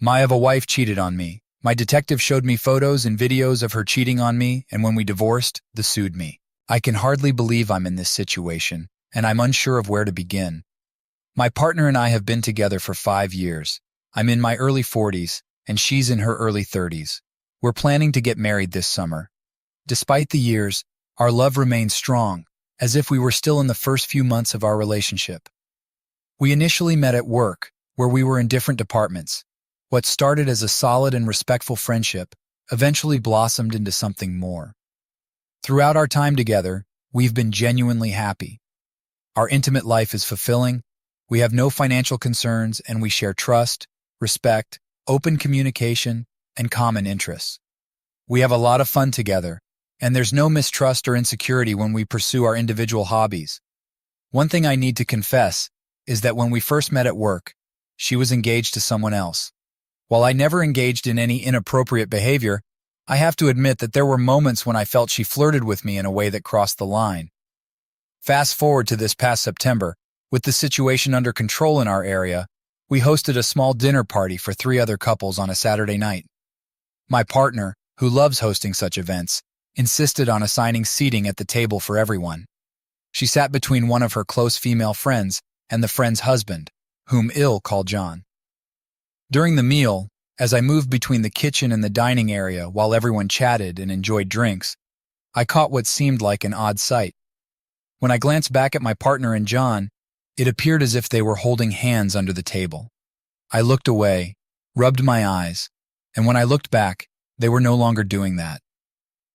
My wife cheated on me. My detective showed me photos and videos of her cheating on me, and when we divorced, they sued me. I can hardly believe I'm in this situation, and I'm unsure of where to begin. My partner and I have been together for 5 years. I'm in my early 40s, and she's in her early 30s. We're planning to get married this summer. Despite the years, our love remains strong, as if we were still in the first few months of our relationship. We initially met at work, where we were in different departments. What started as a solid and respectful friendship eventually blossomed into something more. Throughout our time together, we've been genuinely happy. Our intimate life is fulfilling, we have no financial concerns, and we share trust, respect, open communication, and common interests. We have a lot of fun together, and there's no mistrust or insecurity when we pursue our individual hobbies. One thing I need to confess is that when we first met at work, she was engaged to someone else. While I never engaged in any inappropriate behavior, I have to admit that there were moments when I felt she flirted with me in a way that crossed the line. Fast forward to this past September, with the situation under control in our area, we hosted a small dinner party for 3 other couples on a Saturday night. My partner, who loves hosting such events, insisted on assigning seating at the table for everyone. She sat between one of her close female friends and the friend's husband, whom ill called John. During the meal, as I moved between the kitchen and the dining area while everyone chatted and enjoyed drinks, I caught what seemed like an odd sight. When I glanced back at my partner and John, it appeared as if they were holding hands under the table. I looked away, rubbed my eyes, and when I looked back, they were no longer doing that.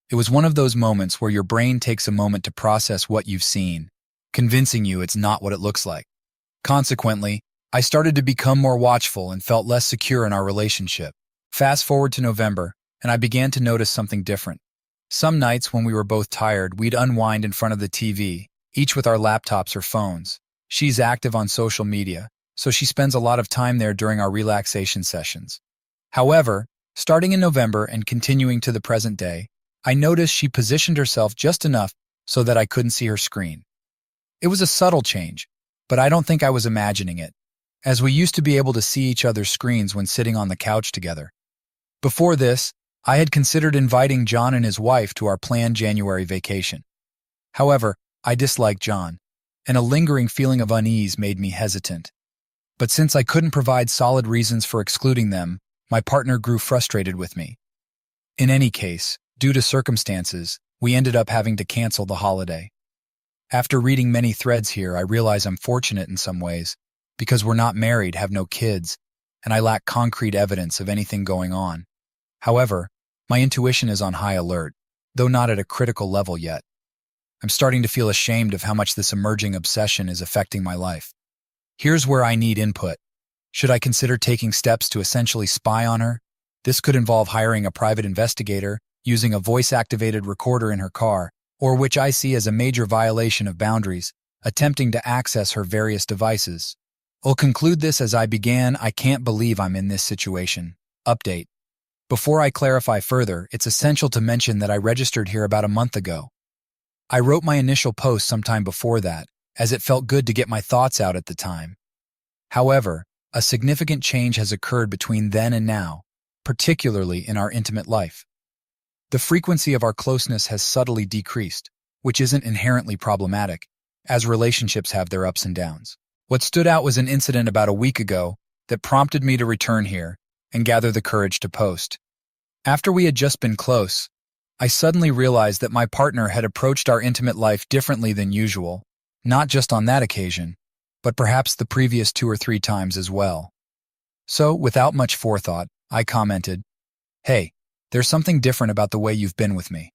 It was one of those moments where your brain takes a moment to process what you've seen, convincing you it's not what it looks like. Consequently, I started to become more watchful and felt less secure in our relationship. Fast forward to November, and I began to notice something different. Some nights when we were both tired, we'd unwind in front of the TV, each with our laptops or phones. She's active on social media, so she spends a lot of time there during our relaxation sessions. However, starting in November and continuing to the present day, I noticed she positioned herself just enough so that I couldn't see her screen. It was a subtle change, but I don't think I was imagining it, as we used to be able to see each other's screens when sitting on the couch together. Before this, I had considered inviting John and his wife to our planned January vacation. However, I disliked John, and a lingering feeling of unease made me hesitant. But since I couldn't provide solid reasons for excluding them, my partner grew frustrated with me. In any case, due to circumstances, we ended up having to cancel the holiday. After reading many threads here, I realize I'm fortunate in some ways, because we're not married, have no kids, and I lack concrete evidence of anything going on. However, my intuition is on high alert, though not at a critical level yet. I'm starting to feel ashamed of how much this emerging obsession is affecting my life. Here's where I need input. Should I consider taking steps to essentially spy on her? This could involve hiring a private investigator, using a voice-activated recorder in her car, or which I see as a major violation of boundaries, attempting to access her various devices. I'll conclude this as I began. I can't believe I'm in this situation. Update. Before I clarify further, it's essential to mention that I registered here about a month ago. I wrote my initial post sometime before that, as it felt good to get my thoughts out at the time. However, a significant change has occurred between then and now, particularly in our intimate life. The frequency of our closeness has subtly decreased, which isn't inherently problematic, as relationships have their ups and downs. What stood out was an incident about a week ago that prompted me to return here and gather the courage to post. After we had just been close, I suddenly realized that my partner had approached our intimate life differently than usual, not just on that occasion, but perhaps the previous 2 or 3 times as well. So, without much forethought, I commented, "Hey, there's something different about the way you've been with me."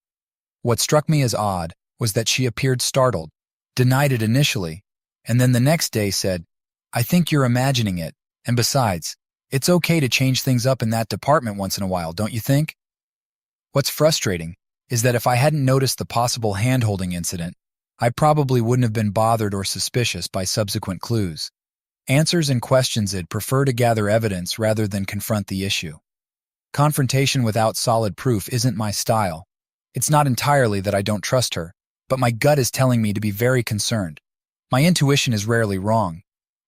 What struck me as odd was that she appeared startled, denied it initially, and then the next day said, "I think you're imagining it, and besides, it's okay to change things up in that department once in a while, don't you think?" What's frustrating is that if I hadn't noticed the possible hand-holding incident, I probably wouldn't have been bothered or suspicious by subsequent clues. Answers and questions I'd prefer to gather evidence rather than confront the issue. Confrontation without solid proof isn't my style. It's not entirely that I don't trust her, but my gut is telling me to be very concerned. My intuition is rarely wrong.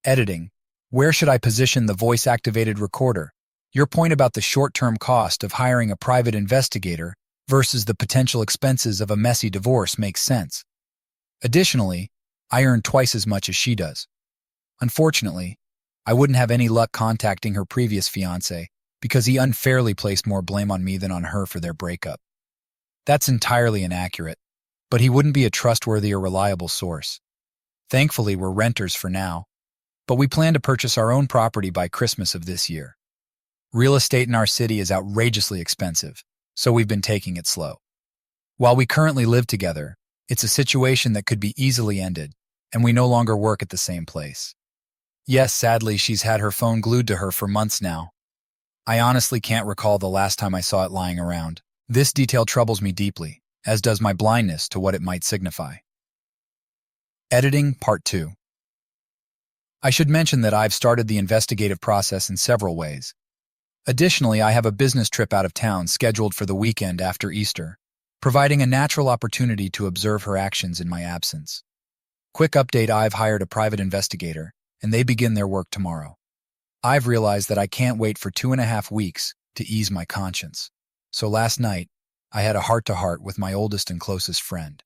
Editing. Where should I position the voice-activated recorder? Your point about the short-term cost of hiring a private investigator versus the potential expenses of a messy divorce makes sense. Additionally, I earn twice as much as she does. Unfortunately, I wouldn't have any luck contacting her previous fiancé because he unfairly placed more blame on me than on her for their breakup. That's entirely inaccurate, but he wouldn't be a trustworthy or reliable source. Thankfully, we're renters for now, but we plan to purchase our own property by Christmas of this year. Real estate in our city is outrageously expensive, so we've been taking it slow. While we currently live together, it's a situation that could be easily ended, and we no longer work at the same place. Yes, sadly, she's had her phone glued to her for months now. I honestly can't recall the last time I saw it lying around. This detail troubles me deeply, as does my blindness to what it might signify. Editing Part 2. I should mention that I've started the investigative process in several ways. Additionally, I have a business trip out of town scheduled for the weekend after Easter, providing a natural opportunity to observe her actions in my absence. Quick update: I've hired a private investigator, and they begin their work tomorrow. I've realized that I can't wait for 2.5 weeks to ease my conscience. So last night, I had a heart-to-heart with my oldest and closest friend.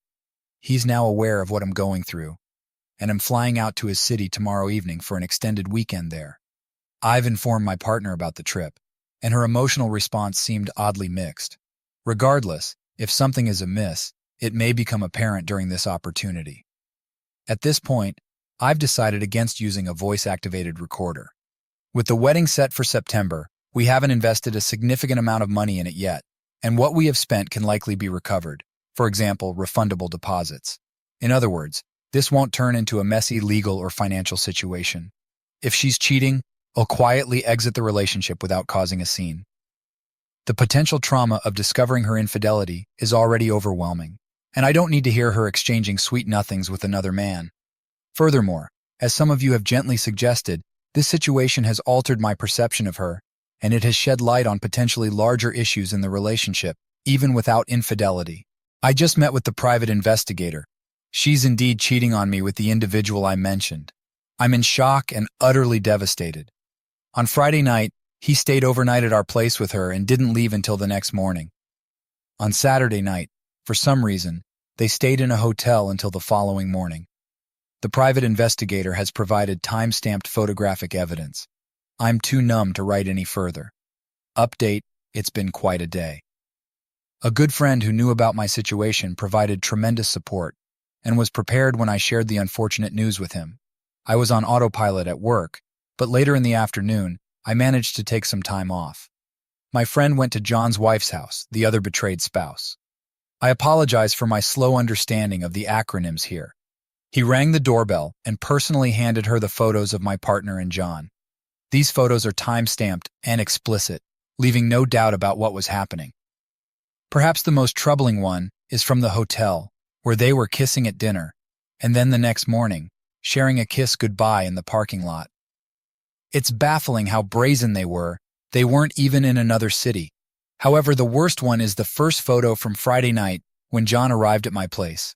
He's now aware of what I'm going through, and I'm flying out to his city tomorrow evening for an extended weekend there. I've informed my partner about the trip, and her emotional response seemed oddly mixed. Regardless, if something is amiss, it may become apparent during this opportunity. At this point, I've decided against using a voice-activated recorder. With the wedding set for September, we haven't invested a significant amount of money in it yet, and what we have spent can likely be recovered, for example, refundable deposits. In other words, this won't turn into a messy legal or financial situation. If she's cheating, I'll quietly exit the relationship without causing a scene. The potential trauma of discovering her infidelity is already overwhelming, and I don't need to hear her exchanging sweet nothings with another man. Furthermore, as some of you have gently suggested, this situation has altered my perception of her, and it has shed light on potentially larger issues in the relationship, even without infidelity. I just met with the private investigator. She's indeed cheating on me with the individual I mentioned. I'm in shock and utterly devastated. On Friday night, he stayed overnight at our place with her and didn't leave until the next morning. On Saturday night, for some reason, they stayed in a hotel until the following morning. The private investigator has provided time-stamped photographic evidence. I'm too numb to write any further. Update: it's been quite a day. A good friend who knew about my situation provided tremendous support and was prepared when I shared the unfortunate news with him. I was on autopilot at work, but later in the afternoon, I managed to take some time off. My friend went to John's wife's house, the other betrayed spouse. I apologize for my slow understanding of the acronyms here. He rang the doorbell and personally handed her the photos of my partner and John. These photos are time-stamped and explicit, leaving no doubt about what was happening. Perhaps the most troubling one is from the hotel, where they were kissing at dinner, and then the next morning, sharing a kiss goodbye in the parking lot. It's baffling how brazen they were. They weren't even in another city. However, the worst one is the first photo from Friday night when John arrived at my place.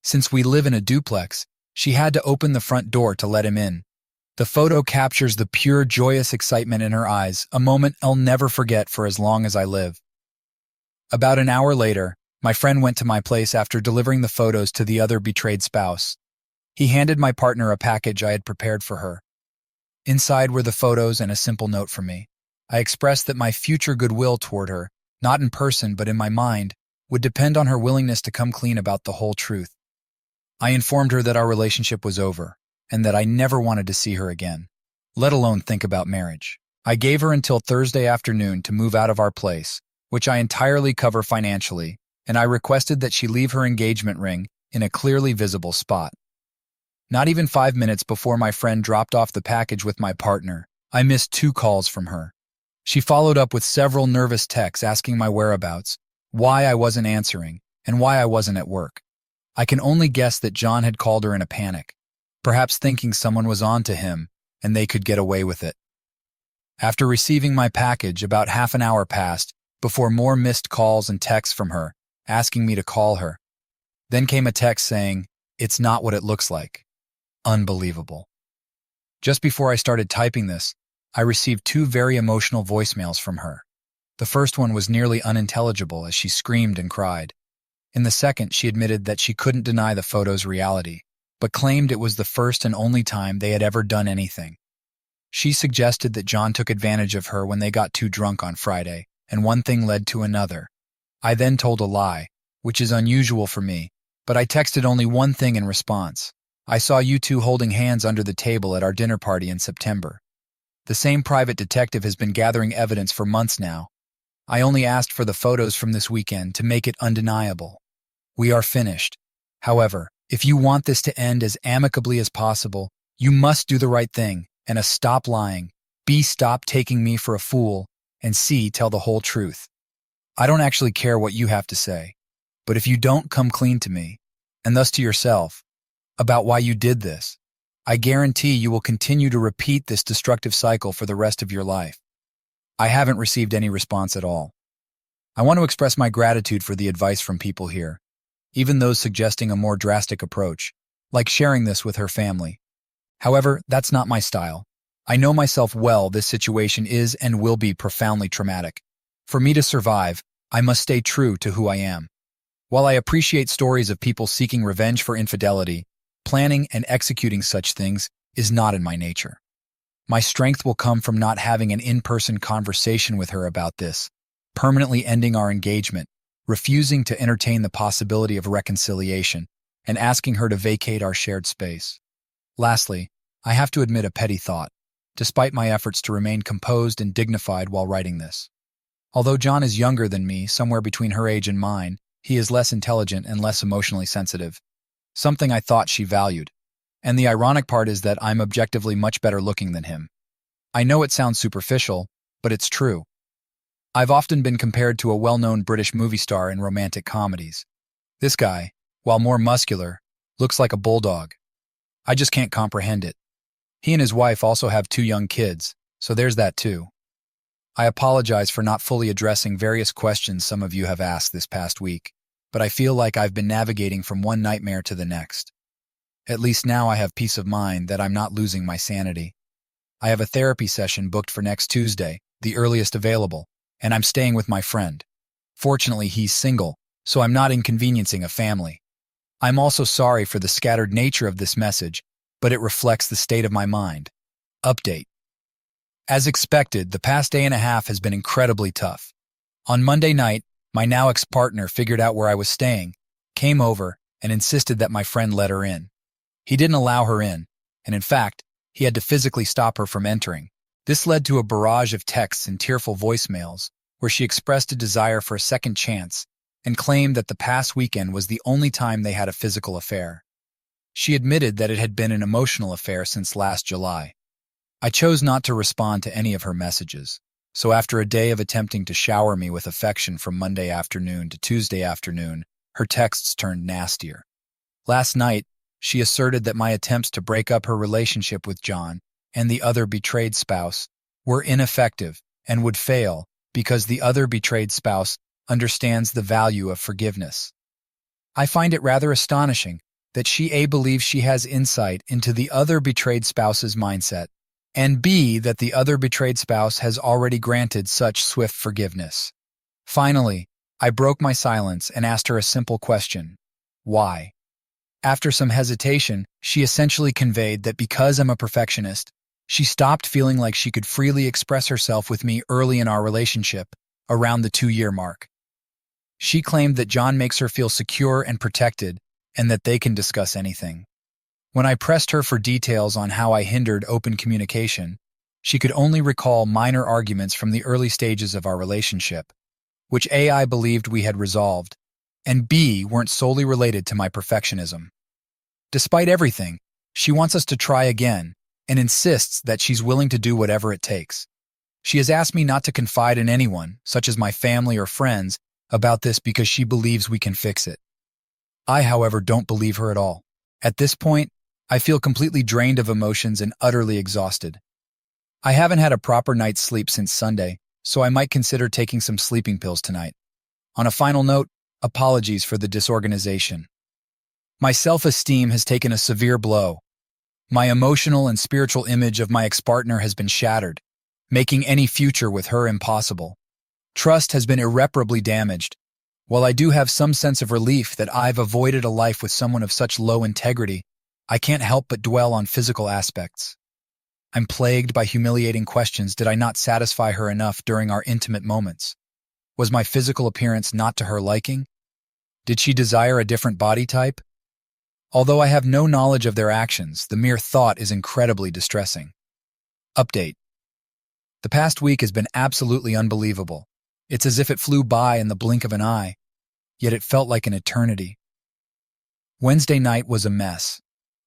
Since we live in a duplex, she had to open the front door to let him in. The photo captures the pure, joyous excitement in her eyes, a moment I'll never forget for as long as I live. About an hour later, my friend went to my place after delivering the photos to the other betrayed spouse. He handed my partner a package I had prepared for her. Inside were the photos and a simple note from me. I expressed that my future goodwill toward her, not in person but in my mind, would depend on her willingness to come clean about the whole truth. I informed her that our relationship was over, and that I never wanted to see her again, let alone think about marriage. I gave her until Thursday afternoon to move out of our place, which I entirely cover financially, and I requested that she leave her engagement ring in a clearly visible spot. Not even 5 minutes before my friend dropped off the package with my partner, I missed 2 calls from her. She followed up with several nervous texts asking my whereabouts, why I wasn't answering, and why I wasn't at work. I can only guess that John had called her in a panic, perhaps thinking someone was on to him and they could get away with it. After receiving my package, about half an hour passed before more missed calls and texts from her, asking me to call her. Then came a text saying, "It's not what it looks like." Unbelievable. Just before I started typing this, I received two very emotional voicemails from her. The first one was nearly unintelligible as she screamed and cried. In the second, she admitted that she couldn't deny the photo's reality, but claimed it was the first and only time they had ever done anything. She suggested that John took advantage of her when they got too drunk on Friday, and one thing led to another. I then told a lie, which is unusual for me, but I texted only one thing in response. I saw you two holding hands under the table at our dinner party in September. The same private detective has been gathering evidence for months now. I only asked for the photos from this weekend to make it undeniable. We are finished. However, if you want this to end as amicably as possible, you must do the right thing, and stop lying, stop taking me for a fool, and tell the whole truth. I don't actually care what you have to say, but if you don't come clean to me, and thus to yourself, about why you did this, I guarantee you will continue to repeat this destructive cycle for the rest of your life. I haven't received any response at all. I want to express my gratitude for the advice from people here, even those suggesting a more drastic approach, like sharing this with her family. However, that's not my style. I know myself well. This situation is and will be profoundly traumatic. For me to survive, I must stay true to who I am. While I appreciate stories of people seeking revenge for infidelity, planning and executing such things is not in my nature. My strength will come from not having an in-person conversation with her about this, permanently ending our engagement, refusing to entertain the possibility of reconciliation, and asking her to vacate our shared space. Lastly, I have to admit a petty thought, despite my efforts to remain composed and dignified while writing this. Although John is younger than me, somewhere between her age and mine, he is less intelligent and less emotionally sensitive, something I thought she valued. And the ironic part is that I'm objectively much better looking than him. I know it sounds superficial, but it's true. I've often been compared to a well-known British movie star in romantic comedies. This guy, while more muscular, looks like a bulldog. I just can't comprehend it. He and his wife also have 2 young kids, so there's that too. I apologize for not fully addressing various questions some of you have asked this past week, but I feel like I've been navigating from one nightmare to the next. At least now I have peace of mind that I'm not losing my sanity. I have a therapy session booked for next Tuesday, the earliest available, and I'm staying with my friend. Fortunately, he's single, so I'm not inconveniencing a family. I'm also sorry for the scattered nature of this message, but it reflects the state of my mind. Update. As expected, the past day and a half has been incredibly tough. On Monday night, my now ex-partner figured out where I was staying, came over, and insisted that my friend let her in. He didn't allow her in, and in fact, he had to physically stop her from entering. This led to a barrage of texts and tearful voicemails, where she expressed a desire for a second chance and claimed that the past weekend was the only time they had a physical affair. She admitted that it had been an emotional affair since last July. I chose not to respond to any of her messages, so after a day of attempting to shower me with affection from Monday afternoon to Tuesday afternoon, her texts turned nastier. Last night, she asserted that my attempts to break up her relationship with John and the other betrayed spouse were ineffective and would fail because the other betrayed spouse understands the value of forgiveness. I find it rather astonishing that she A, believes she has insight into the other betrayed spouse's mindset, and B, that the other betrayed spouse has already granted such swift forgiveness. Finally, I broke my silence and asked her a simple question: why? After some hesitation, she essentially conveyed that because I'm a perfectionist, she stopped feeling like she could freely express herself with me early in our relationship, around the 2-year mark. She claimed that John makes her feel secure and protected, and that they can discuss anything. When I pressed her for details on how I hindered open communication, she could only recall minor arguments from the early stages of our relationship, which A, I believed we had resolved, and B, weren't solely related to my perfectionism. Despite everything, she wants us to try again and insists that she's willing to do whatever it takes. She has asked me not to confide in anyone, such as my family or friends, about this because she believes we can fix it. I, however, don't believe her at all. At this point, I feel completely drained of emotions and utterly exhausted. I haven't had a proper night's sleep since Sunday, so I might consider taking some sleeping pills tonight. On a final note, apologies for the disorganization. My self-esteem has taken a severe blow. My emotional and spiritual image of my ex-partner has been shattered, making any future with her impossible. Trust has been irreparably damaged. While I do have some sense of relief that I've avoided a life with someone of such low integrity, I can't help but dwell on physical aspects. I'm plagued by humiliating questions. Did I not satisfy her enough during our intimate moments? Was my physical appearance not to her liking? Did she desire a different body type? Although I have no knowledge of their actions, the mere thought is incredibly distressing. Update. The past week has been absolutely unbelievable. It's as if it flew by in the blink of an eye, yet it felt like an eternity. Wednesday night was a mess.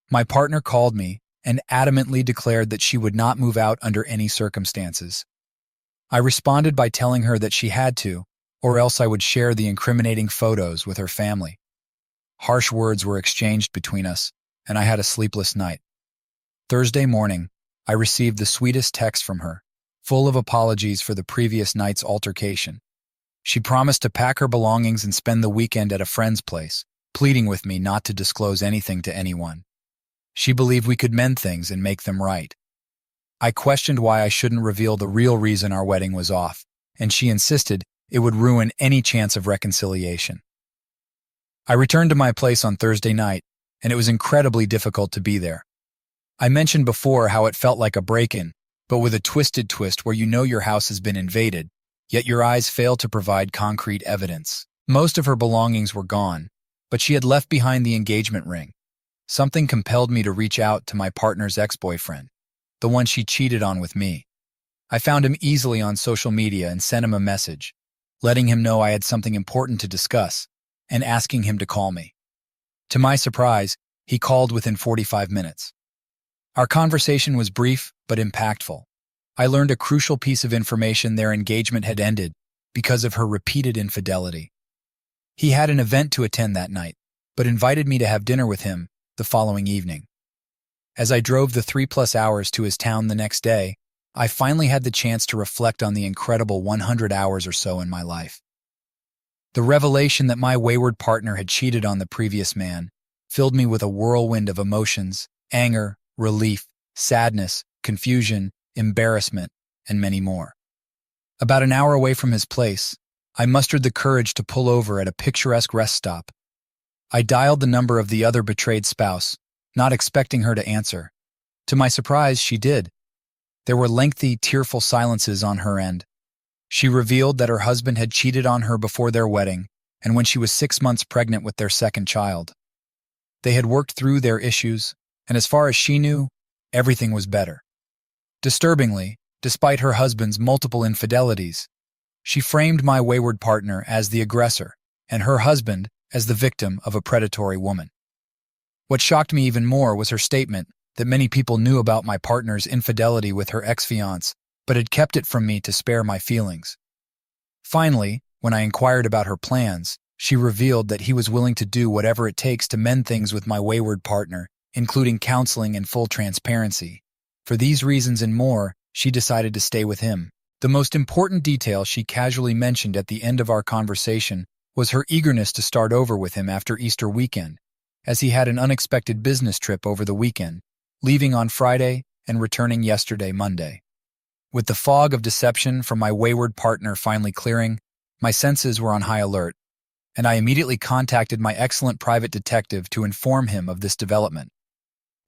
My partner called me and adamantly declared that she would not move out under any circumstances. I responded by telling her that she had to, or else I would share the incriminating photos with her family. Harsh words were exchanged between us, and I had a sleepless night. Thursday morning, I received the sweetest text from her, full of apologies for the previous night's altercation. She promised to pack her belongings and spend the weekend at a friend's place, pleading with me not to disclose anything to anyone. She believed we could mend things and make them right. I questioned why I shouldn't reveal the real reason our wedding was off, and she insisted it would ruin any chance of reconciliation. I returned to my place on Thursday night, and it was incredibly difficult to be there. I mentioned before how it felt like a break-in, but with a twisted twist where you know your house has been invaded, yet your eyes fail to provide concrete evidence. Most of her belongings were gone, but she had left behind the engagement ring. Something compelled me to reach out to my partner's ex-boyfriend, the one she cheated on with me. I found him easily on social media and sent him a message, letting him know I had something important to discuss and asking him to call me. To my surprise, he called within 45 minutes. Our conversation was brief but impactful. I learned a crucial piece of information: their engagement had ended because of her repeated infidelity. He had an event to attend that night, but invited me to have dinner with him the following evening. As I drove the 3+ hours to his town the next day, I finally had the chance to reflect on the incredible 100 hours or so in my life. The revelation that my wayward partner had cheated on the previous man filled me with a whirlwind of emotions: anger, relief, sadness, confusion, embarrassment, and many more. About an hour away from his place, I mustered the courage to pull over at a picturesque rest stop. I dialed the number of the other betrayed spouse, not expecting her to answer. To my surprise, she did. There were lengthy, tearful silences on her end. She revealed that her husband had cheated on her before their wedding and when she was 6 months pregnant with their second child. They had worked through their issues, and as far as she knew, everything was better. Disturbingly, despite her husband's multiple infidelities, she framed my wayward partner as the aggressor and her husband as the victim of a predatory woman. What shocked me even more was her statement that many people knew about my partner's infidelity with her ex-fiancé, but had kept it from me to spare my feelings. Finally, when I inquired about her plans, she revealed that he was willing to do whatever it takes to mend things with my wayward partner, including counseling and full transparency. For these reasons and more, she decided to stay with him. The most important detail she casually mentioned at the end of our conversation was her eagerness to start over with him after Easter weekend, as he had an unexpected business trip over the weekend, leaving on Friday and returning yesterday, Monday. With the fog of deception from my wayward partner finally clearing, my senses were on high alert, and I immediately contacted my excellent private detective to inform him of this development.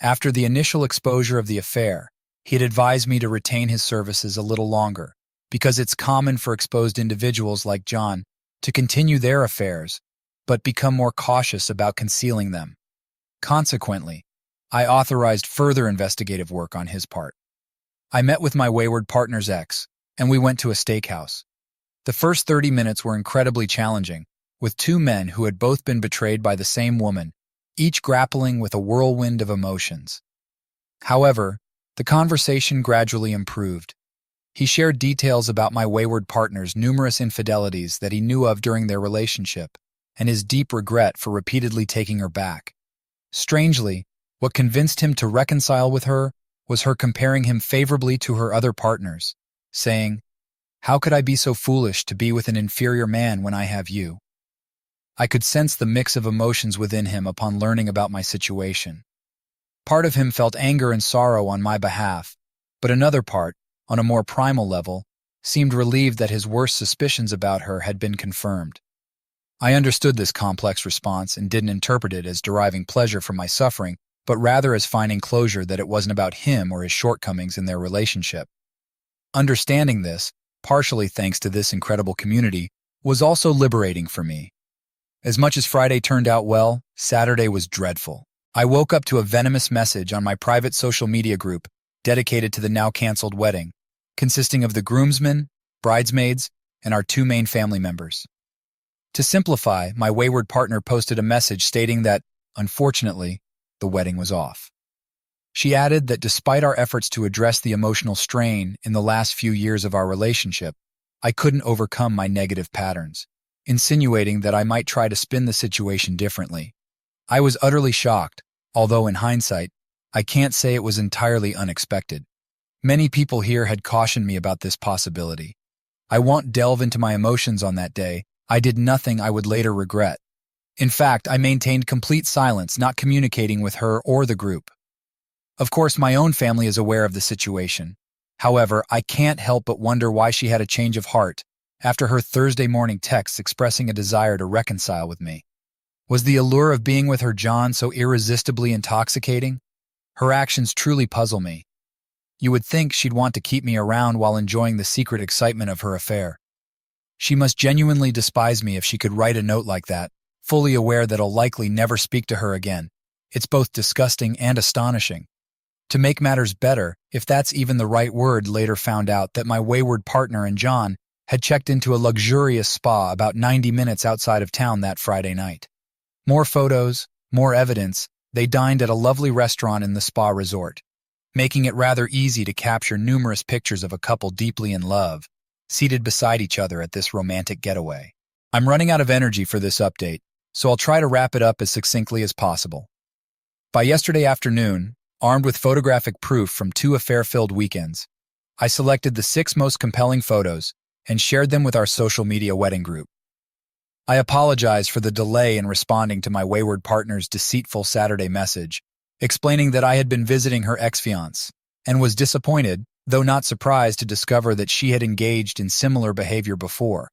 After the initial exposure of the affair, he had advised me to retain his services a little longer, because it's common for exposed individuals like John to continue their affairs, but become more cautious about concealing them. Consequently, I authorized further investigative work on his part. I met with my wayward partner's ex, and we went to a steakhouse. The first 30 minutes were incredibly challenging, with two men who had both been betrayed by the same woman, each grappling with a whirlwind of emotions. However, the conversation gradually improved. He shared details about my wayward partner's numerous infidelities that he knew of during their relationship, and his deep regret for repeatedly taking her back. Strangely, what convinced him to reconcile with her was her comparing him favorably to her other partners, saying, "How could I be so foolish to be with an inferior man when I have you?" I could sense the mix of emotions within him upon learning about my situation. Part of him felt anger and sorrow on my behalf, but another part, on a more primal level, seemed relieved that his worst suspicions about her had been confirmed. I understood this complex response and didn't interpret it as deriving pleasure from my suffering, but rather as finding closure that it wasn't about him or his shortcomings in their relationship. Understanding this, partially thanks to this incredible community, was also liberating for me. As much as Friday turned out well, Saturday was dreadful. I woke up to a venomous message on my private social media group dedicated to the now-canceled wedding, consisting of the groomsmen, bridesmaids, and our two main family members. To simplify, my wayward partner posted a message stating that, unfortunately, the wedding was off. She added that despite our efforts to address the emotional strain in the last few years of our relationship, I couldn't overcome my negative patterns, insinuating that I might try to spin the situation differently. I was utterly shocked, although in hindsight, I can't say it was entirely unexpected. Many people here had cautioned me about this possibility. I won't delve into my emotions on that day. I did nothing I would later regret. In fact, I maintained complete silence, not communicating with her or the group. Of course, my own family is aware of the situation. However, I can't help but wonder why she had a change of heart after her Thursday morning texts expressing a desire to reconcile with me. Was the allure of being with her John so irresistibly intoxicating? Her actions truly puzzle me. You would think she'd want to keep me around while enjoying the secret excitement of her affair. She must genuinely despise me if she could write a note like that, fully aware that I'll likely never speak to her again. It's both disgusting and astonishing. To make matters better, if that's even the right word, later found out that my wayward partner and John had checked into a luxurious spa about 90 minutes outside of town that Friday night. More photos, more evidence, they dined at a lovely restaurant in the spa resort, making it rather easy to capture numerous pictures of a couple deeply in love, seated beside each other at this romantic getaway. I'm running out of energy for this update, so I'll try to wrap it up as succinctly as possible. By yesterday afternoon, armed with photographic proof from 2 affair-filled weekends, I selected the 6 most compelling photos and shared them with our social media wedding group. I apologize for the delay in responding to my wayward partner's deceitful Saturday message, explaining that I had been visiting her ex-fiancé, and was disappointed, though not surprised, to discover that she had engaged in similar behavior before.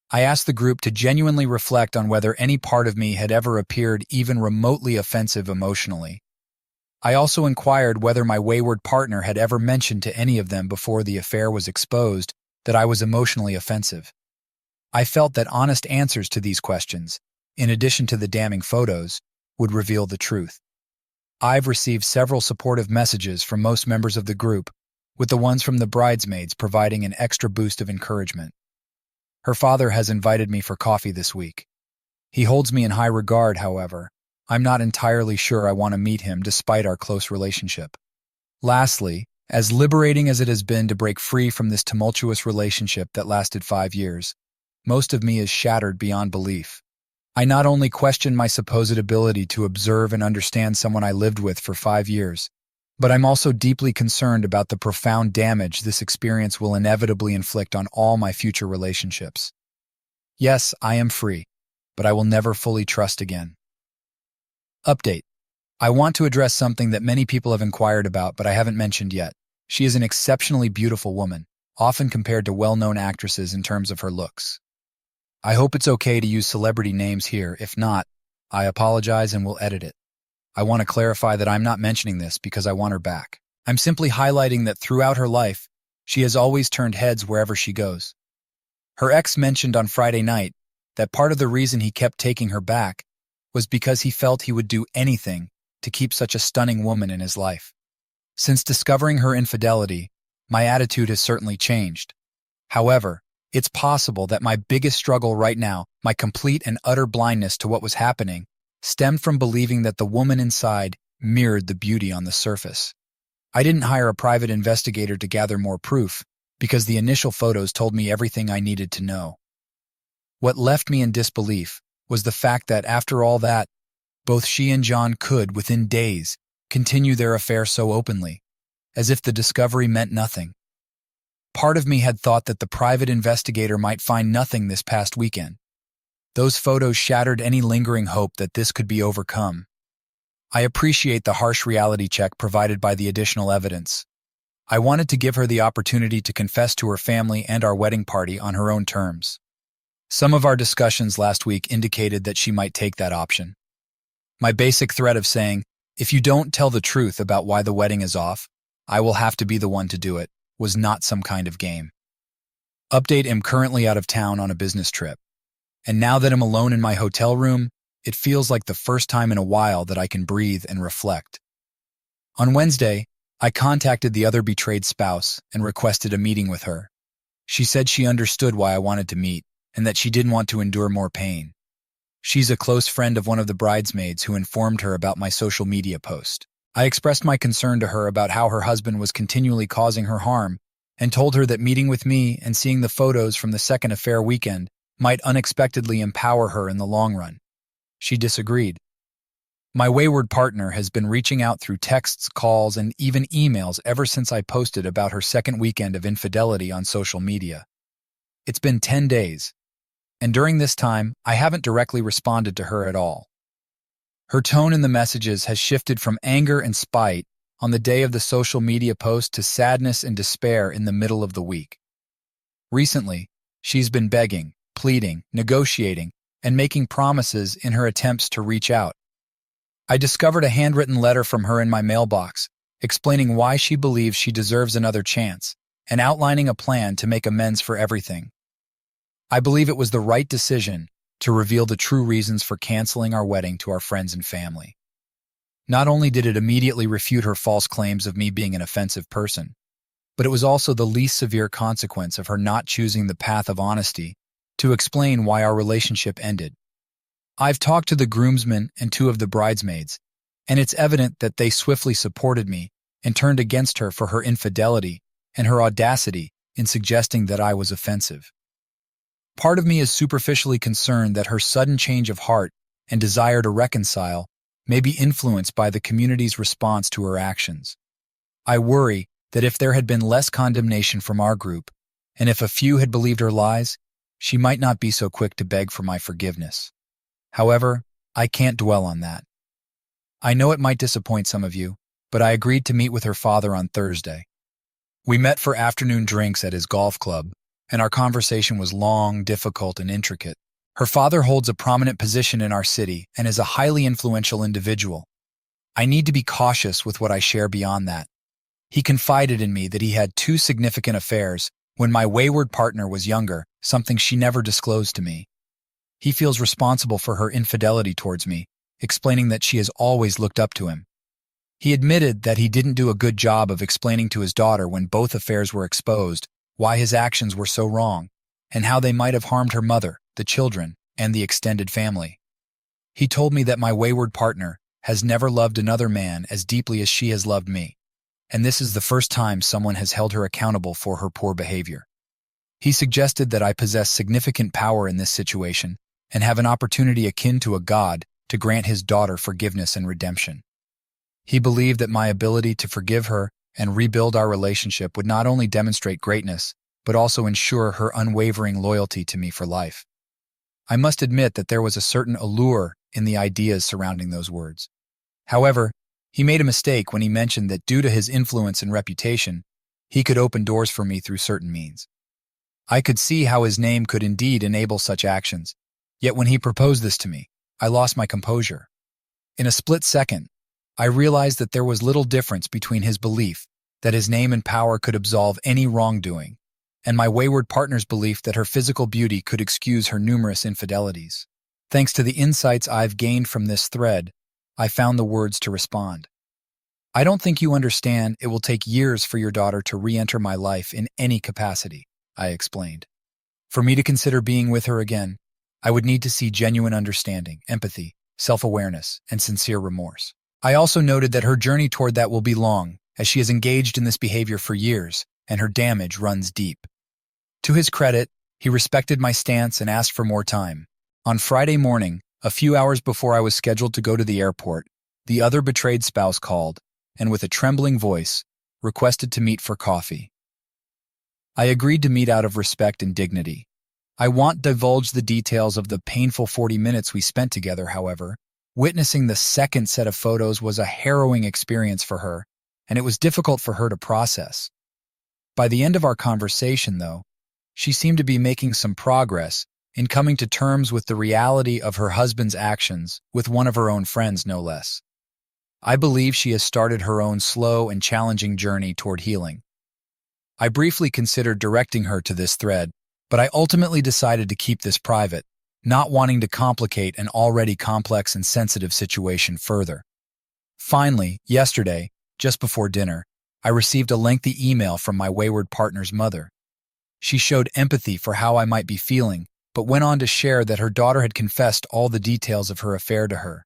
I asked the group to genuinely reflect on whether any part of me had ever appeared even remotely offensive emotionally. I also inquired whether my wayward partner had ever mentioned to any of them before the affair was exposed that I was emotionally offensive. I felt that honest answers to these questions, in addition to the damning photos, would reveal the truth. I've received several supportive messages from most members of the group, with the ones from the bridesmaids providing an extra boost of encouragement. Her father has invited me for coffee this week. He holds me in high regard, however. I'm not entirely sure I want to meet him despite our close relationship. Lastly, as liberating as it has been to break free from this tumultuous relationship that lasted 5 years, most of me is shattered beyond belief. I not only question my supposed ability to observe and understand someone I lived with for 5 years, but I'm also deeply concerned about the profound damage this experience will inevitably inflict on all my future relationships. Yes, I am free, but I will never fully trust again. Update. I want to address something that many people have inquired about but I haven't mentioned yet. She is an exceptionally beautiful woman, often compared to well-known actresses in terms of her looks. I hope it's okay to use celebrity names here. If not, I apologize and will edit it. I want to clarify that I'm not mentioning this because I want her back. I'm simply highlighting that throughout her life, she has always turned heads wherever she goes. Her ex mentioned on Friday night that part of the reason he kept taking her back was because he felt he would do anything to keep such a stunning woman in his life. Since discovering her infidelity, my attitude has certainly changed. However, it's possible that my biggest struggle right now, my complete and utter blindness to what was happening, stemmed from believing that the woman inside mirrored the beauty on the surface. I didn't hire a private investigator to gather more proof because the initial photos told me everything I needed to know. What left me in disbelief was the fact that after all that, both she and John could, within days, continue their affair so openly, as if the discovery meant nothing. Part of me had thought that the private investigator might find nothing this past weekend. Those photos shattered any lingering hope that this could be overcome. I appreciate the harsh reality check provided by the additional evidence. I wanted to give her the opportunity to confess to her family and our wedding party on her own terms. Some of our discussions last week indicated that she might take that option. My basic threat of saying, "If you don't tell the truth about why the wedding is off, I will have to be the one to do it," was not some kind of game. Update: I'm currently out of town on a business trip. And now that I'm alone in my hotel room, it feels like the first time in a while that I can breathe and reflect. On Wednesday, I contacted the other betrayed spouse and requested a meeting with her. She said she understood why I wanted to meet and that she didn't want to endure more pain. She's a close friend of one of the bridesmaids who informed her about my social media post. I expressed my concern to her about how her husband was continually causing her harm and told her that meeting with me and seeing the photos from the second affair weekend might unexpectedly empower her in the long run. She disagreed. My wayward partner has been reaching out through texts, calls, and even emails ever since I posted about her second weekend of infidelity on social media. It's been 10 days, and during this time, I haven't directly responded to her at all. Her tone in the messages has shifted from anger and spite on the day of the social media post to sadness and despair in the middle of the week. Recently, she's been begging, pleading, negotiating, and making promises in her attempts to reach out. I discovered a handwritten letter from her in my mailbox, explaining why she believes she deserves another chance and outlining a plan to make amends for everything. I believe it was the right decision to reveal the true reasons for canceling our wedding to our friends and family. Not only did it immediately refute her false claims of me being an offensive person, but it was also the least severe consequence of her not choosing the path of honesty to explain why our relationship ended. I've talked to the groomsmen and 2 of the bridesmaids, and it's evident that they swiftly supported me and turned against her for her infidelity and her audacity in suggesting that I was offensive. Part of me is superficially concerned that her sudden change of heart and desire to reconcile may be influenced by the community's response to her actions. I worry that if there had been less condemnation from our group, and if a few had believed her lies, she might not be so quick to beg for my forgiveness. However, I can't dwell on that. I know it might disappoint some of you, but I agreed to meet with her father on Thursday. We met for afternoon drinks at his golf club, and our conversation was long, difficult, and intricate. Her father holds a prominent position in our city and is a highly influential individual. I need to be cautious with what I share beyond that. He confided in me that he had 2 significant affairs when my wayward partner was younger, something she never disclosed to me. He feels responsible for her infidelity towards me, explaining that she has always looked up to him. He admitted that he didn't do a good job of explaining to his daughter when both affairs were exposed why his actions were so wrong and how they might have harmed her mother, the children, and the extended family. He told me that my wayward partner has never loved another man as deeply as she has loved me, and this is the first time someone has held her accountable for her poor behavior. He suggested that I possess significant power in this situation and have an opportunity akin to a god to grant his daughter forgiveness and redemption. He believed that my ability to forgive her and rebuild our relationship would not only demonstrate greatness, but also ensure her unwavering loyalty to me for life. I must admit that there was a certain allure in the ideas surrounding those words. However, he made a mistake when he mentioned that due to his influence and reputation, he could open doors for me through certain means. I could see how his name could indeed enable such actions, yet when he proposed this to me, I lost my composure. In a split second, I realized that there was little difference between his belief that his name and power could absolve any wrongdoing, and my wayward partner's belief that her physical beauty could excuse her numerous infidelities. Thanks to the insights I've gained from this thread, I found the words to respond. I don't think you understand it will take years for your daughter to re-enter my life in any capacity, I explained. For me to consider being with her again, I would need to see genuine understanding, empathy, self-awareness, and sincere remorse. I also noted that her journey toward that will be long, as she has engaged in this behavior for years, and her damage runs deep. To his credit, he respected my stance and asked for more time. On Friday morning, a few hours before I was scheduled to go to the airport, the other betrayed spouse called, and with a trembling voice, requested to meet for coffee. I agreed to meet out of respect and dignity. I won't divulge the details of the painful 40 minutes we spent together, however. Witnessing the second set of photos was a harrowing experience for her, and it was difficult for her to process. By the end of our conversation, though, she seemed to be making some progress in coming to terms with the reality of her husband's actions with one of her own friends, no less. I believe she has started her own slow and challenging journey toward healing. I briefly considered directing her to this thread, but I ultimately decided to keep this private, not wanting to complicate an already complex and sensitive situation further. Finally, yesterday, just before dinner, I received a lengthy email from my wayward partner's mother. She showed empathy for how I might be feeling, but went on to share that her daughter had confessed all the details of her affair to her.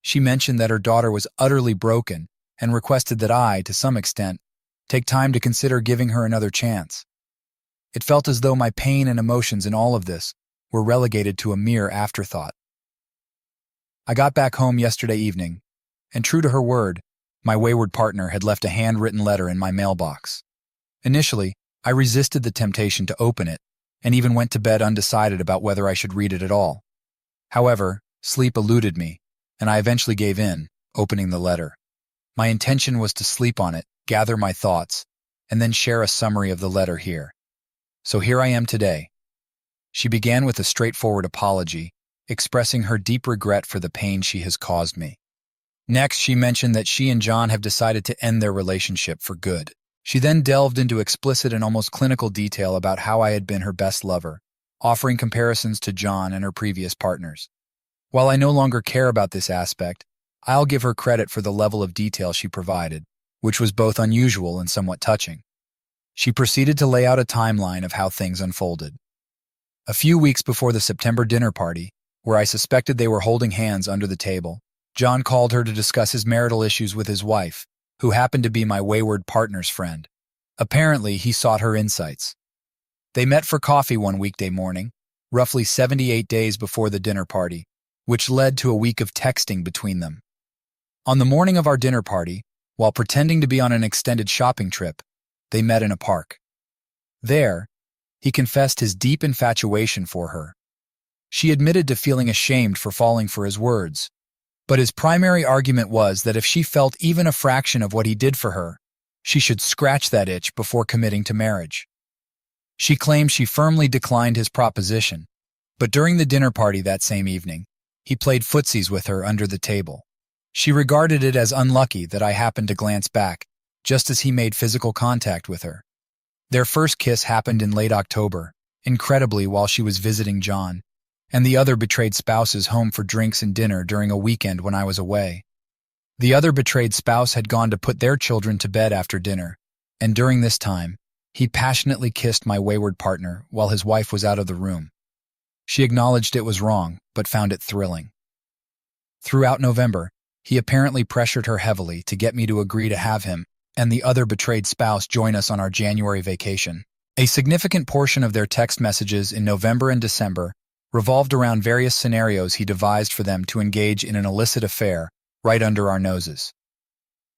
She mentioned that her daughter was utterly broken and requested that I, to some extent, take time to consider giving her another chance. It felt as though my pain and emotions in all of this were relegated to a mere afterthought. I got back home yesterday evening, and true to her word, my wayward partner had left a handwritten letter in my mailbox. Initially, I resisted the temptation to open it, and even went to bed undecided about whether I should read it at all. However, sleep eluded me, and I eventually gave in, opening the letter. My intention was to sleep on it, gather my thoughts, and then share a summary of the letter here. So here I am today. She began with a straightforward apology, expressing her deep regret for the pain she has caused me. Next, she mentioned that she and John have decided to end their relationship for good. She then delved into explicit and almost clinical detail about how I had been her best lover, offering comparisons to John and her previous partners. While I no longer care about this aspect, I'll give her credit for the level of detail she provided, which was both unusual and somewhat touching. She proceeded to lay out a timeline of how things unfolded. A few weeks before the September dinner party, where I suspected they were holding hands under the table, John called her to discuss his marital issues with his wife, who happened to be my wayward partner's friend. Apparently, he sought her insights. They met for coffee one weekday morning, roughly 78 days before the dinner party, which led to a week of texting between them. On the morning of our dinner party, while pretending to be on an extended shopping trip, they met in a park. There, he confessed his deep infatuation for her. She admitted to feeling ashamed for falling for his words, but his primary argument was that if she felt even a fraction of what he did for her, she should scratch that itch before committing to marriage. She claimed she firmly declined his proposition, but during the dinner party that same evening, he played footsies with her under the table. She regarded it as unlucky that I happened to glance back, just as he made physical contact with her. Their first kiss happened in late October, incredibly while she was visiting John, and the other betrayed spouses home for drinks and dinner during a weekend when I was away. The other betrayed spouse had gone to put their children to bed after dinner, and during this time, he passionately kissed my wayward partner while his wife was out of the room. She acknowledged it was wrong, but found it thrilling. Throughout November, he apparently pressured her heavily to get me to agree to have him and the other betrayed spouse join us on our January vacation. A significant portion of their text messages in November and December revolved around various scenarios he devised for them to engage in an illicit affair right under our noses.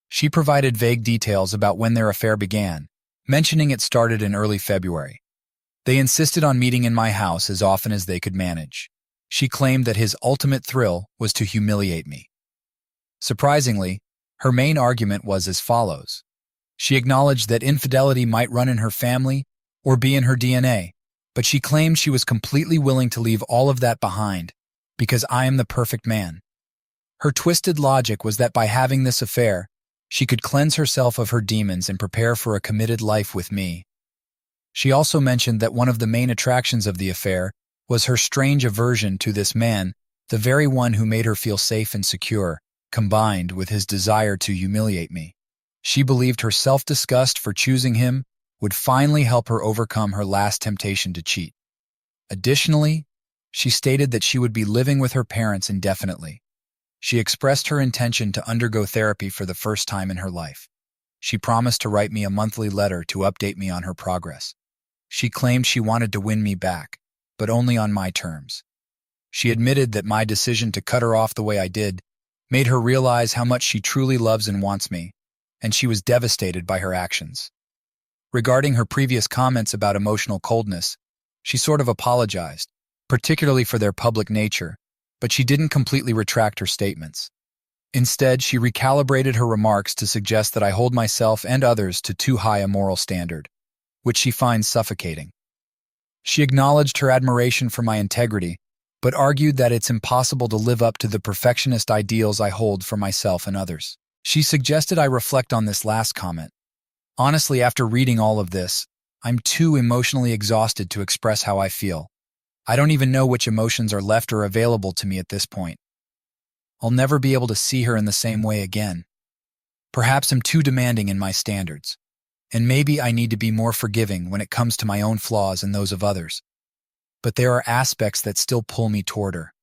She provided vague details about when their affair began, mentioning it started in early February. They insisted on meeting in my house as often as they could manage. She claimed that his ultimate thrill was to humiliate me. Surprisingly, her main argument was as follows. She acknowledged that infidelity might run in her family or be in her DNA, but she claimed she was completely willing to leave all of that behind because I am the perfect man. Her twisted logic was that by having this affair, she could cleanse herself of her demons and prepare for a committed life with me. She also mentioned that one of the main attractions of the affair was her strange aversion to this man, the very one who made her feel safe and secure, combined with his desire to humiliate me. She believed her self-disgust for choosing him would finally help her overcome her last temptation to cheat. Additionally, she stated that she would be living with her parents indefinitely. She expressed her intention to undergo therapy for the first time in her life. She promised to write me a monthly letter to update me on her progress. She claimed she wanted to win me back, but only on my terms. She admitted that my decision to cut her off the way I did made her realize how much she truly loves and wants me, and she was devastated by her actions. Regarding her previous comments about emotional coldness, she sort of apologized, particularly for their public nature, but she didn't completely retract her statements. Instead, she recalibrated her remarks to suggest that I hold myself and others to too high a moral standard. which she finds suffocating. She acknowledged her admiration for my integrity, but argued that it's impossible to live up to the perfectionist ideals I hold for myself and others. She suggested I reflect on this last comment. Honestly, after reading all of this, I'm too emotionally exhausted to express how I feel. I don't even know which emotions are left or available to me at this point. I'll never be able to see her in the same way again. Perhaps I'm too demanding in my standards, and maybe I need to be more forgiving when it comes to my own flaws and those of others. But there are aspects that still pull me toward her.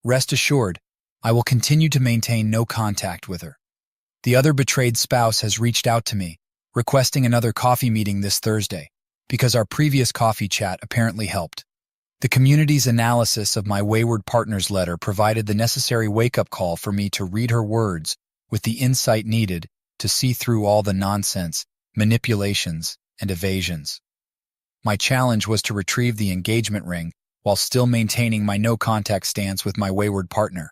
Rest assured, I will continue to maintain no contact with her. The other betrayed spouse has reached out to me, requesting another coffee meeting this Thursday, because our previous coffee chat apparently helped. The community's analysis of my wayward partner's letter provided the necessary wake-up call for me to read her words with the insight needed to see through all the nonsense, manipulations, and evasions. My challenge was to retrieve the engagement ring while still maintaining my no-contact stance with my wayward partner.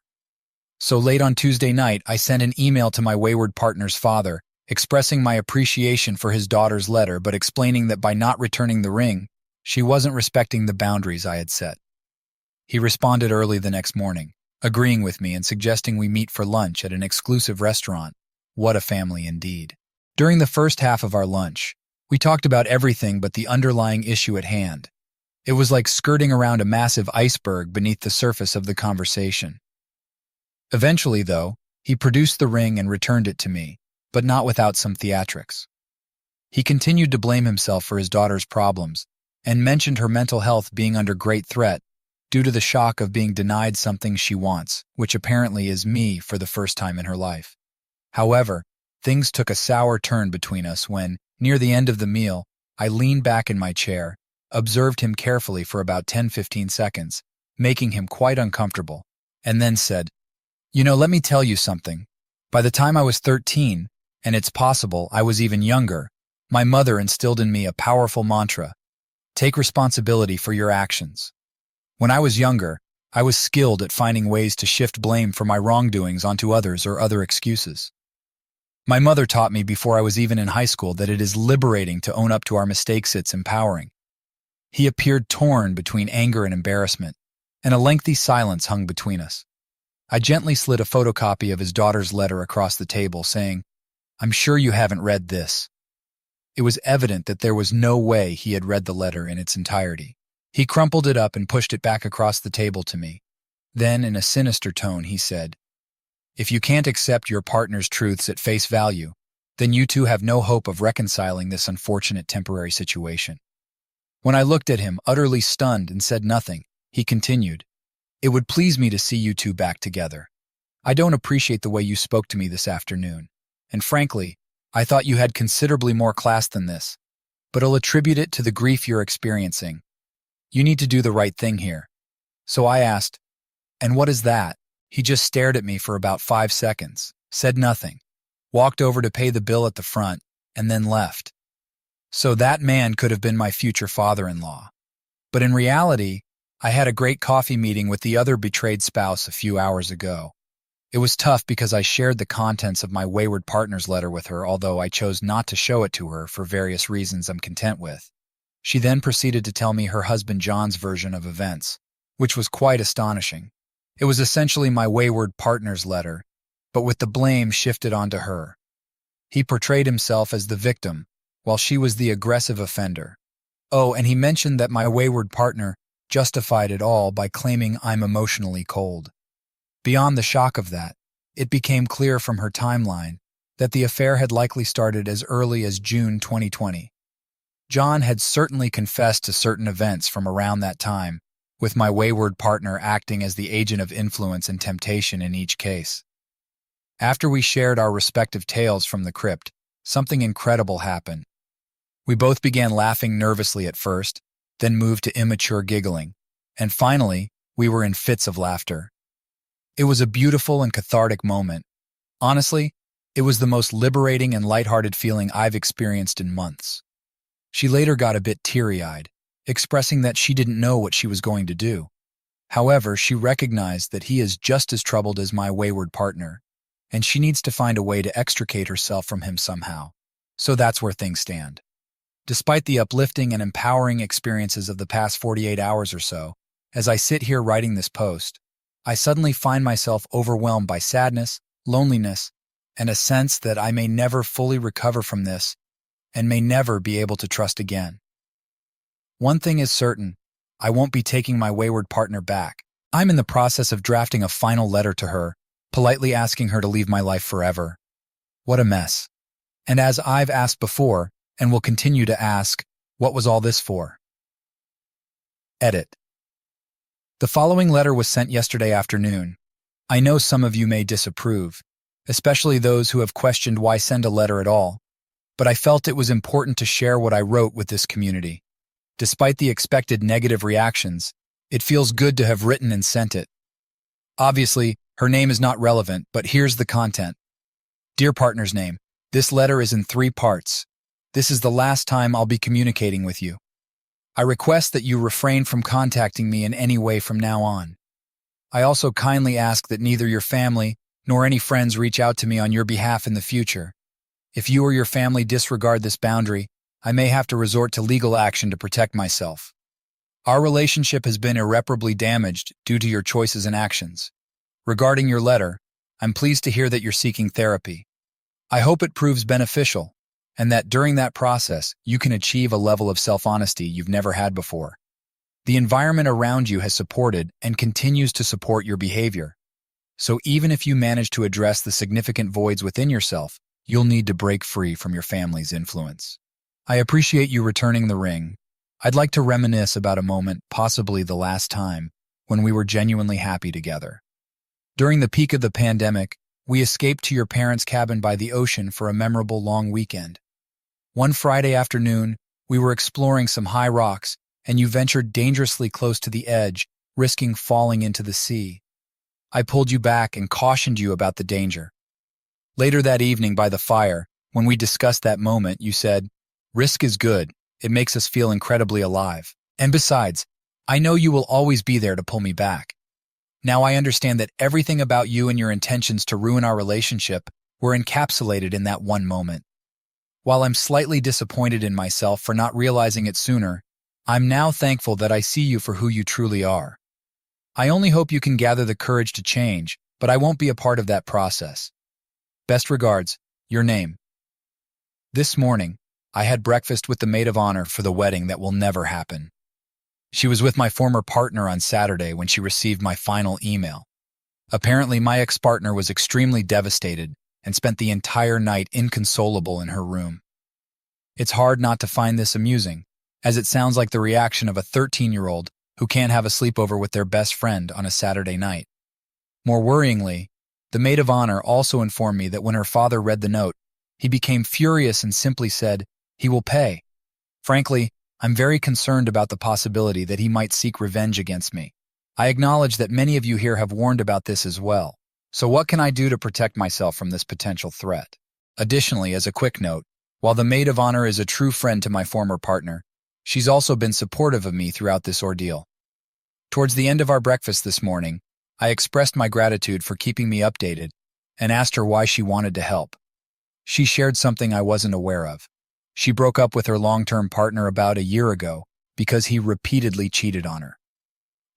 So late on Tuesday night, I sent an email to my wayward partner's father, expressing my appreciation for his daughter's letter but explaining that by not returning the ring, she wasn't respecting the boundaries I had set. He responded early the next morning, agreeing with me and suggesting we meet for lunch at an exclusive restaurant. What a family indeed. During the first half of our lunch, we talked about everything but the underlying issue at hand. It was like skirting around a massive iceberg beneath the surface of the conversation. Eventually, though, he produced the ring and returned it to me, but not without some theatrics. He continued to blame himself for his daughter's problems, and mentioned her mental health being under great threat due to the shock of being denied something she wants, which apparently is me for the first time in her life. However, things took a sour turn between us when, near the end of the meal, I leaned back in my chair, observed him carefully for about 10-15 seconds, making him quite uncomfortable, and then said, let me tell you something. By the time I was 13, and it's possible I was even younger, my mother instilled in me a powerful mantra: take responsibility for your actions. When I was younger, I was skilled at finding ways to shift blame for my wrongdoings onto others or other excuses. My mother taught me before I was even in high school that it is liberating to own up to our mistakes. It's empowering. He appeared torn between anger and embarrassment, and a lengthy silence hung between us. I gently slid a photocopy of his daughter's letter across the table, saying, "I'm sure you haven't read this." It was evident that there was no way he had read the letter in its entirety. He crumpled it up and pushed it back across the table to me. Then, in a sinister tone, he said, "If you can't accept your partner's truths at face value, then you two have no hope of reconciling this unfortunate temporary situation." When I looked at him, utterly stunned, and said nothing, he continued, "It would please me to see you two back together. I don't appreciate the way you spoke to me this afternoon, and frankly, I thought you had considerably more class than this, but I'll attribute it to the grief you're experiencing. You need to do the right thing here." So I asked, "And what is that?" He just stared at me for about 5 seconds, said nothing, walked over to pay the bill at the front, and then left. So that man could have been my future father-in-law. But in reality, I had a great coffee meeting with the other betrayed spouse a few hours ago. It was tough because I shared the contents of my wayward partner's letter with her, although I chose not to show it to her for various reasons I'm content with. She then proceeded to tell me her husband John's version of events, which was quite astonishing. It was essentially my wayward partner's letter, but with the blame shifted onto her. He portrayed himself as the victim, while she was the aggressive offender. Oh, and he mentioned that my wayward partner justified it all by claiming I'm emotionally cold. Beyond the shock of that, it became clear from her timeline that the affair had likely started as early as June 2020. John had certainly confessed to certain events from around that time, with my wayward partner acting as the agent of influence and temptation in each case. After we shared our respective tales from the crypt, something incredible happened. We both began laughing nervously at first, then moved to immature giggling, and finally, we were in fits of laughter. It was a beautiful and cathartic moment. Honestly, it was the most liberating and lighthearted feeling I've experienced in months. She later got a bit teary-eyed, expressing that she didn't know what she was going to do. However, she recognized that he is just as troubled as my wayward partner, and she needs to find a way to extricate herself from him somehow. So that's where things stand. Despite the uplifting and empowering experiences of the past 48 hours or so, as I sit here writing this post, I suddenly find myself overwhelmed by sadness, loneliness, and a sense that I may never fully recover from this and may never be able to trust again. One thing is certain, I won't be taking my wayward partner back. I'm in the process of drafting a final letter to her, politely asking her to leave my life forever. What a mess. And as I've asked before, and will continue to ask, what was all this for? Edit. The following letter was sent yesterday afternoon. I know some of you may disapprove, especially those who have questioned why send a letter at all, but I felt it was important to share what I wrote with this community. Despite the expected negative reactions, it feels good to have written and sent it. Obviously, her name is not relevant, but here's the content. Dear partner's name, this letter is in 3 parts. This is the last time I'll be communicating with you. I request that you refrain from contacting me in any way from now on. I also kindly ask that neither your family nor any friends reach out to me on your behalf in the future. If you or your family disregard this boundary, I may have to resort to legal action to protect myself. Our relationship has been irreparably damaged due to your choices and actions. Regarding your letter, I'm pleased to hear that you're seeking therapy. I hope it proves beneficial, and that during that process, you can achieve a level of self-honesty you've never had before. The environment around you has supported and continues to support your behavior. So even if you manage to address the significant voids within yourself, you'll need to break free from your family's influence. I appreciate you returning the ring. I'd like to reminisce about a moment, possibly the last time, when we were genuinely happy together. During the peak of the pandemic, we escaped to your parents' cabin by the ocean for a memorable long weekend. One Friday afternoon, we were exploring some high rocks, and you ventured dangerously close to the edge, risking falling into the sea. I pulled you back and cautioned you about the danger. Later that evening by the fire, when we discussed that moment, you said, "Risk is good. It makes us feel incredibly alive. And besides, I know you will always be there to pull me back." Now I understand that everything about you and your intentions to ruin our relationship were encapsulated in that one moment. While I'm slightly disappointed in myself for not realizing it sooner, I'm now thankful that I see you for who you truly are. I only hope you can gather the courage to change, but I won't be a part of that process. Best regards, your name. This morning, I had breakfast with the maid of honor for the wedding that will never happen. She was with my former partner on Saturday when she received my final email. Apparently, my ex-partner was extremely devastated and spent the entire night inconsolable in her room. It's hard not to find this amusing, as it sounds like the reaction of a 13-year-old who can't have a sleepover with their best friend on a Saturday night. More worryingly, the maid of honor also informed me that when her father read the note, he became furious and simply said, "He will pay." Frankly, I'm very concerned about the possibility that he might seek revenge against me. I acknowledge that many of you here have warned about this as well. So what can I do to protect myself from this potential threat? Additionally, as a quick note, while the maid of honor is a true friend to my former partner, she's also been supportive of me throughout this ordeal. Towards the end of our breakfast this morning, I expressed my gratitude for keeping me updated and asked her why she wanted to help. She shared something I wasn't aware of. She broke up with her long-term partner about a year ago because he repeatedly cheated on her.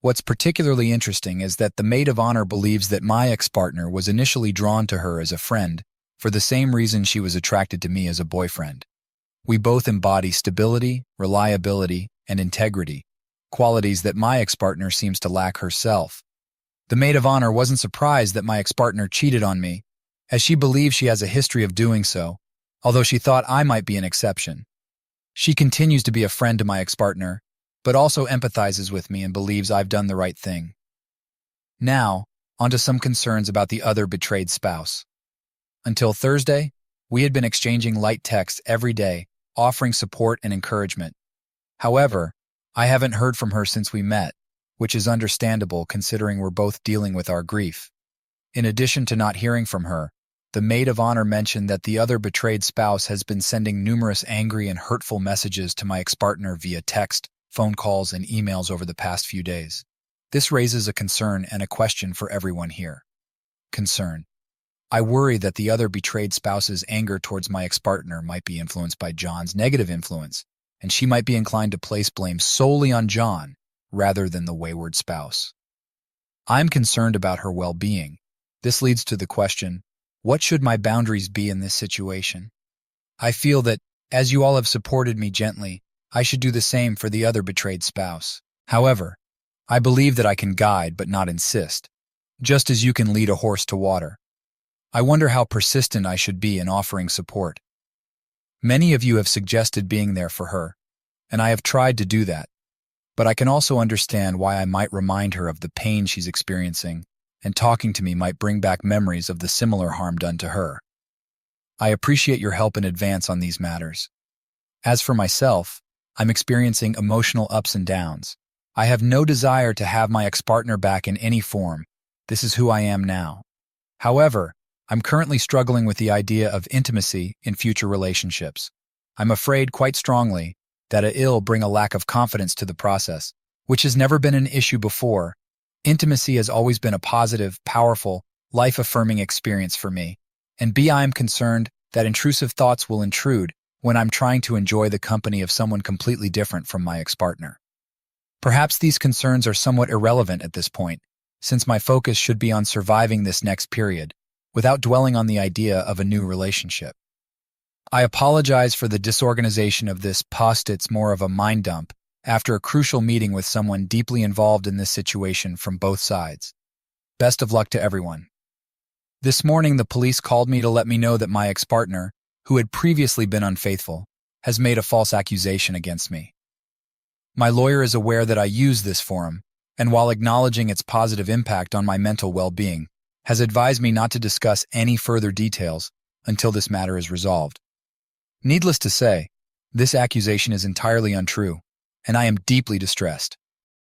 What's particularly interesting is that the maid of honor believes that my ex-partner was initially drawn to her as a friend for the same reason she was attracted to me as a boyfriend. We both embody stability, reliability, and integrity, qualities that my ex-partner seems to lack herself. The maid of honor wasn't surprised that my ex-partner cheated on me, as she believes she has a history of doing so, although she thought I might be an exception. She continues to be a friend to my ex-partner, but also empathizes with me and believes I've done the right thing. Now, onto some concerns about the other betrayed spouse. Until Thursday, we had been exchanging light texts every day, offering support and encouragement. However, I haven't heard from her since we met, which is understandable considering we're both dealing with our grief. In addition to not hearing from her, the maid of honor mentioned that the other betrayed spouse has been sending numerous angry and hurtful messages to my ex-partner via text, phone calls, and emails over the past few days. This raises a concern and a question for everyone here. Concern. I worry that the other betrayed spouse's anger towards my ex-partner might be influenced by John's negative influence, and she might be inclined to place blame solely on John rather than the wayward spouse. I'm concerned about her well-being. This leads to the question, what should my boundaries be in this situation? I feel that, as you all have supported me gently, I should do the same for the other betrayed spouse. However, I believe that I can guide but not insist, just as you can lead a horse to water. I wonder how persistent I should be in offering support. Many of you have suggested being there for her, and I have tried to do that, but I can also understand why I might remind her of the pain she's experiencing, and talking to me might bring back memories of the similar harm done to her. I appreciate your help in advance on these matters. As for myself, I'm experiencing emotional ups and downs. I have no desire to have my ex-partner back in any form. This is who I am now. However, I'm currently struggling with the idea of intimacy in future relationships. I'm afraid quite strongly that it'll bring a lack of confidence to the process, which has never been an issue before. Intimacy has always been a positive, powerful, life-affirming experience for me. And I'm concerned that intrusive thoughts will intrude when I'm trying to enjoy the company of someone completely different from my ex-partner. Perhaps these concerns are somewhat irrelevant at this point, since my focus should be on surviving this next period, without dwelling on the idea of a new relationship. I apologize for the disorganization of this post. It's more of a mind dump after a crucial meeting with someone deeply involved in this situation from both sides. Best of luck to everyone. This morning, the police called me to let me know that my ex-partner, who had previously been unfaithful, has made a false accusation against me. My lawyer is aware that I use this forum, and while acknowledging its positive impact on my mental well-being, has advised me not to discuss any further details until this matter is resolved. Needless to say, this accusation is entirely untrue, and I am deeply distressed.